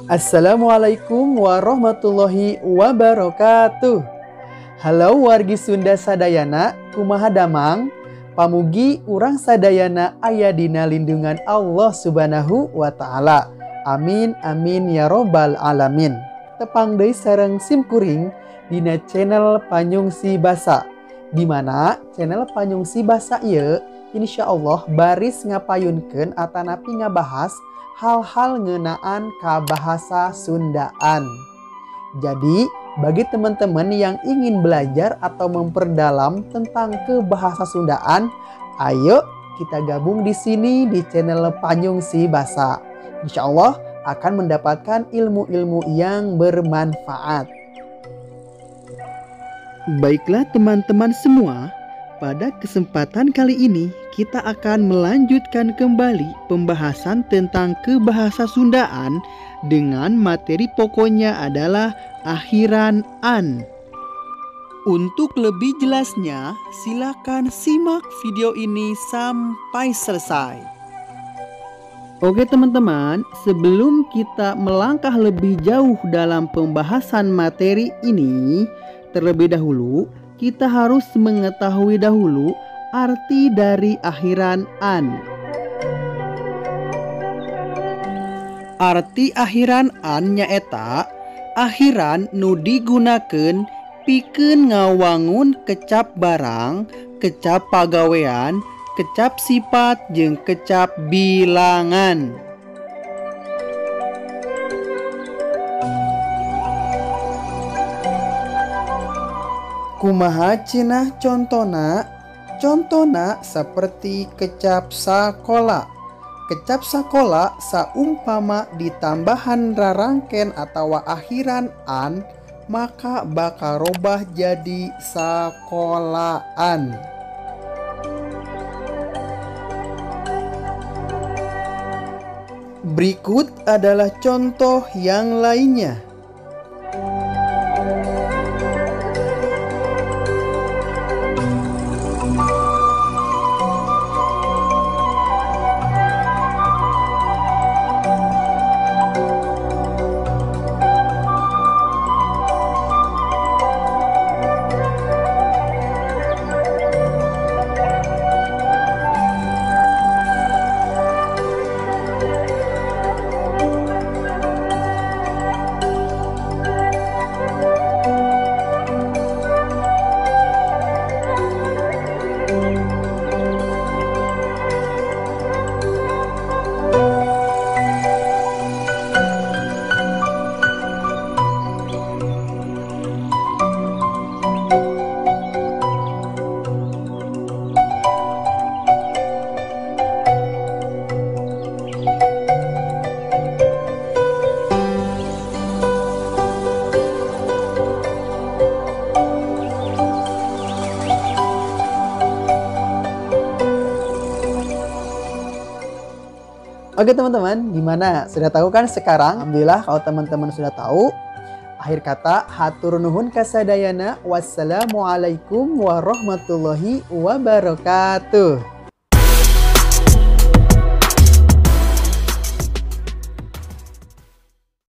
Assalamualaikum warahmatullahi wabarakatuh. Halo wargi Sunda sadayana, kumaha damang? Pamugi urang sadayana aya dina lindungan Allah Subhanahu wa Ta'ala. Amin amin ya robbal alamin. Tepang deui sareng simkuring dina channel Panyungsi Basa. Di mana channel Panyungsi Basa ieu insyaallah baris ngapayunkeun atanapi ngabahas hal-hal ngeunaan ka bahasa Sundaan. Jadi, bagi teman-teman yang ingin belajar atau memperdalam tentang ke bahasa Sundaan, ayo kita gabung di sini di channel Panyungsi Basa. Insyaallah akan mendapatkan ilmu-ilmu yang bermanfaat. Baiklah teman-teman semua, pada kesempatan kali ini kita akan melanjutkan kembali pembahasan tentang kebahasa Sundaan dengan materi pokoknya adalah akhiran an. Untuk lebih jelasnya, silakan simak video ini sampai selesai. Oke teman-teman, sebelum kita melangkah lebih jauh dalam pembahasan materi ini, terlebih dahulu kita harus mengetahui dahulu arti dari akhiran an. Arti akhiran an nyaeta akhiran nu digunakeun pikeun ngawangun kecap barang, kecap pagawean, kecap sifat jeung kecap bilangan. Kumaha cenah contona? Contona seperti kecap sakola. Kecap sakola saumpama ditambahan rarangken atawa akhiran an, maka bakal robah jadi sakolaan. Berikut adalah contoh yang lainnya. Oke teman-teman, gimana? Sudah tahu kan sekarang? Alhamdulillah kalau teman-teman sudah tahu. Akhir kata, hatur nuhun kasadayana. Wassalamualaikum warahmatullahi wabarakatuh.